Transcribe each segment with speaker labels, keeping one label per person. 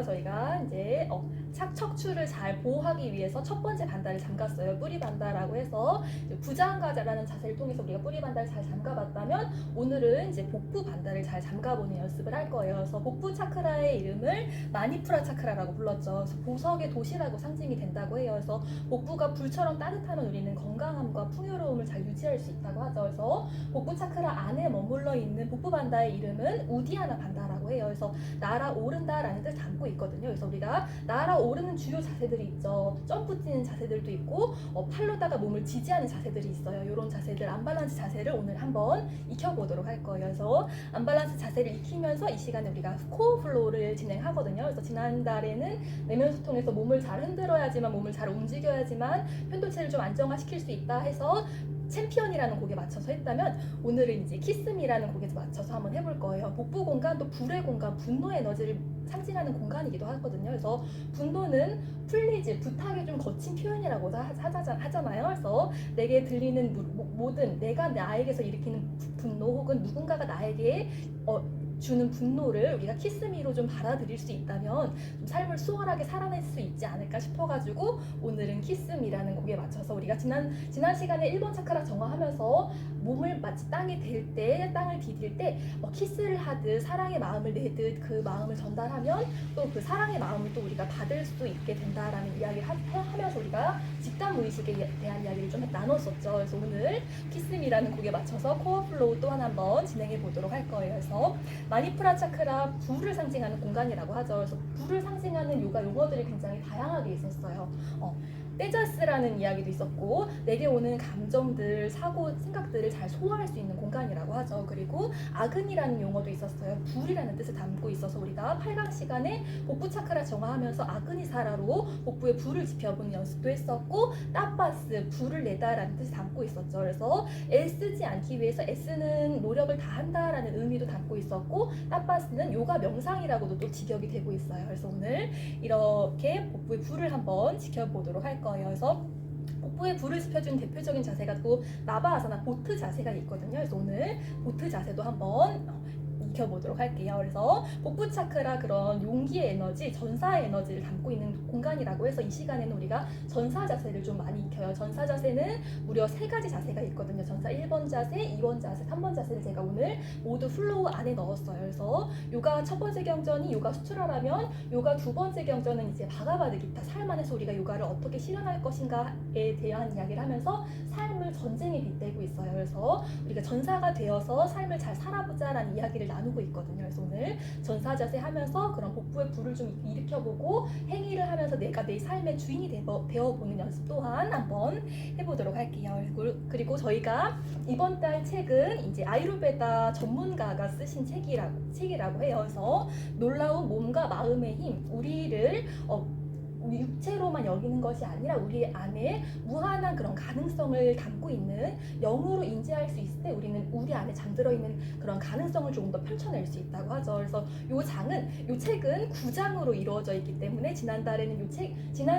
Speaker 1: 저희가 이제 척추를 잘 보호하기 위해서 첫 번째 반달을 잠갔어요. 뿌리 반달이라고 해서 부장가자라는 자세를 통해서 우리가 뿌리 반달을 잘 잠가봤다면 오늘은 이제 복부 반달을 잘 잠가보는 연습을 할 거예요. 그래서 복부 차크라의 이름을 마니푸라 차크라라고 불렀죠. 그래서 보석의 도시라고 상징이 된다고 해요. 그래서 복부가 불처럼 따뜻하면 우리는 건강함과 풍요로움을 잘 유지할 수 있다고 하죠. 그래서 복부 차크라 안에 머물러 있는 복부 반달의 이름은 우디아나 반다라고 해요. 그래서 날아오른다라는 뜻을 담고 있거든요. 그래서 우리가 날아오르는 주요 자세들이 있죠. 점프 뛰는 자세들도 있고 팔로다가 몸을 지지하는 자세들이 있어요. 이런 자세들, 안밸런스 자세를 오늘 한번 익혀보도록 할 거예요. 그래서 안밸런스 자세를 익히면서 이 시간에 우리가 코어 플로우를 진행하거든요. 그래서 지난달에는 내면 소통에서 몸을 잘 흔들어야지만, 몸을 잘 움직여야지만 편도체를 좀 안정화시킬 수 있다 해서 챔피언이라는 곡에 맞춰서 했다면, 오늘은 이제 키스미라는 곡에 맞춰서 한번 해볼 거예요. 복부 공간, 또 불의 공간, 분노 에너지를 상징하는 공간이기도 하거든요. 그래서 분노는 플리즈, 부탁의 좀 거친 표현이라고 하잖아요. 그래서 내게 들리는 모든, 내가 나에게서 일으키는 분노 혹은 누군가가 나에게 주는 분노를 우리가 키스미로 좀 받아들일 수 있다면 좀 삶을 수월하게 살아낼 수 있지 않을까 싶어가지고 오늘은 키스미라는 곡에 맞춰서 우리가 지난 시간에 1번 차크라 정화하면서 몸을 마치 땅에 댈 때, 땅을 디딜 때 키스를 하듯 사랑의 마음을 내듯 그 마음을 전달하면 또 그 사랑의 마음을 또 우리가 받을 수 있게 된다라는 이야기를 하면서 우리가 집단 무의식에 대한 이야기를 좀 나눴었죠. 그래서 오늘 키스미라는 곡에 맞춰서 코어 플로우 또한 한번 진행해 보도록 할 거예요. 그래서 마니푸라 차크라, 불을 상징하는 공간이라고 하죠. 그래서 불을 상징하는 요가 용어들이 굉장히 다양하게 있었어요. 테자스라는 이야기도 있었고, 내게 오는 감정들, 사고, 생각들을 잘 소화할 수 있는 공간이라고 하죠. 그리고 아근이라는 용어도 있었어요. 불이라는 뜻을 담고 있어서 우리가 8강 시간에 복부 차크라 정화하면서 아그니사라로 복부에 불을 지펴보는 연습도 했었고, 따파스, 불을 내다라는 뜻을 담고 있었죠. 그래서 애쓰지 않기 위해서 애쓰는 노력을 다한다라는 의미도 담고 있었고, 따파스는 요가 명상이라고도 또 직역이 되고 있어요. 그래서 오늘 이렇게 복부의 불을 한번 지켜보도록 할 거예요. 그래서 복부에 불을 지펴주는 대표적인 자세가 또 나바아사나 보트 자세가 있거든요. 그래서 오늘 보트 자세도 한번 익혀보도록 할게요. 그래서 복부 차크라, 그런 용기의 에너지, 전사의 에너지를 담고 있는 공간이라고 해서 이 시간에는 우리가 전사 자세를 좀 많이 익혀요. 전사 자세는 무려 3가지 자세가 있거든요. 전사 1번 자세, 2번 자세, 3번 자세를 제가 오늘 모두 플로우 안에 넣었어요. 그래서 요가 첫 번째 경전이 요가 수트라라면, 요가 두 번째 경전은 이제 바가바드 기타, 삶 안에서 우리가 요가를 어떻게 실현할 것인가에 대한 이야기를 하면서 삶을 전쟁에 빗대고 있어요. 그래서 우리가 전사가 되어서 삶을 잘 살아보자라는 이야기를 나누고 있거든요. 그래서 오늘 전사 자세 하면서 그런 복부의 불을 좀 일으켜보고 행위를 하면서 내가 내 삶의 주인이 되어보는 연습 또한 한번 해보도록 할게요. 그리고 저희가 이번 달 책은 이제 아유르베다 전문가가 쓰신 책이라고 해요. 그래서 놀라운 몸과 마음의 힘, 우리를 우리 육체로만 여기는 것이 아니라 우리 안에 무한한 그런 가능성을 담고 있는, 영으로 인지할 수 있을 때 우리는 우리 안에 잠들어 있는 그런 가능성을 조금 더 펼쳐낼 수 있다고 하죠. 그래서 요 책은 9장으로 이루어져 있기 때문에 지난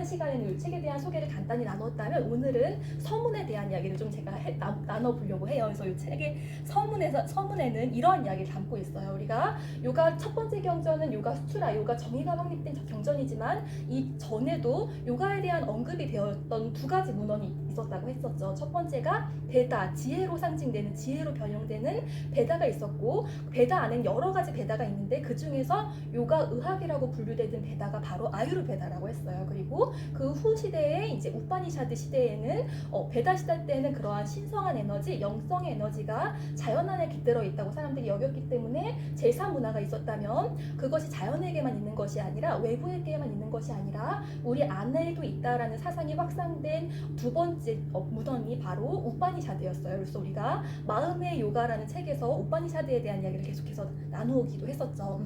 Speaker 1: 시간에는 요 책에 대한 소개를 간단히 나눴다면, 오늘은 서문에 대한 이야기를 좀 제가 나눠보려고 해요. 그래서 요 책의 서문에는 이러한 이야기를 담고 있어요. 우리가 요가 첫 번째 경전은 요가 수트라, 요가 정의가 확립된 경전이지만 이 전에도 요가에 대한 언급이 되었던 2가지 문헌이 있었다고 했었죠. 첫 번째가 베다, 지혜로 상징되는, 지혜로 변형되는 베다가 있었고, 베다 안에는 여러 가지 베다가 있는데 그 중에서 요가 의학이라고 분류되는 베다가 바로 아유르베다라고 했어요. 그리고 그 후 시대에 이제 우파니샤드 시대에는 베다 시대 때는 그러한 신성한 에너지, 영성의 에너지가 자연 안에 깃들어 있다고 사람들이 여겼기 때문에 제사 문화가 있었다면 그것이 자연에게만 있는 것이 아니라, 외부에게만 있는 것이 아니라 우리 안에도 있다라는 사상이 확산된 2번째 무덤이 바로 우파니샤드였어요. 그래서 우리가 마음의 요가라는 책에서 우파니샤드에 대한 이야기를 계속해서 나누기도 했었죠.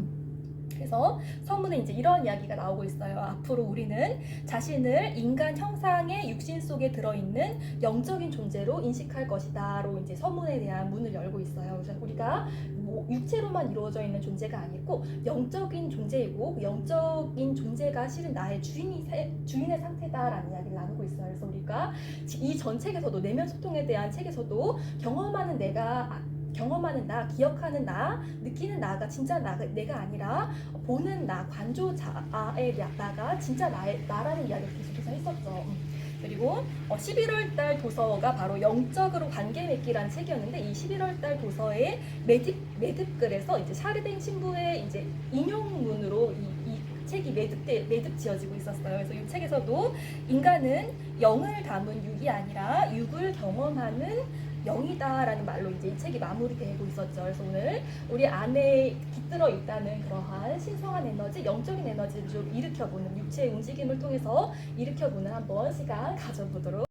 Speaker 1: 그래서 서문에 이제 이런 이야기가 나오고 있어요. 앞으로 우리는 자신을 인간 형상의 육신 속에 들어있는 영적인 존재로 인식할 것이다로 이제 서문에 대한 문을 열고 있어요. 그래서 우리가 육체로만 이루어져 있는 존재가 아니고 영적인 존재이고, 그 영적인 존재가 실은 나의 주인의 상태다라는 이야기를 나누고 있어요. 그래서 우리가 이 전 책에서도, 내면 소통에 대한 책에서도 경험하는 내가 경험하는 나, 기억하는 나, 느끼는 나가 진짜 내가 아니라 보는 나, 관조자의 나가 진짜 나라는 이야기를 계속해서 했었죠. 그리고 11월 달 도서가 바로 영적으로 관계 맺기라는 책이었는데 이 11월 달 도서의 매듭글에서 이제 샤르댕 신부의 이제 인용문으로 이 책이 매듭 지어지고 있었어요. 그래서 이 책에서도 인간은 영을 담은 육이 아니라 육을 경험하는 영이다라는 말로 이제 이 책이 마무리되고 있었죠. 그래서 오늘 우리 안에 깃들어 있다는 그러한 신성한 에너지, 영적인 에너지를 좀 일으켜보는 육체의 움직임을 통해서 일으켜보는 한번 시간 가져보도록.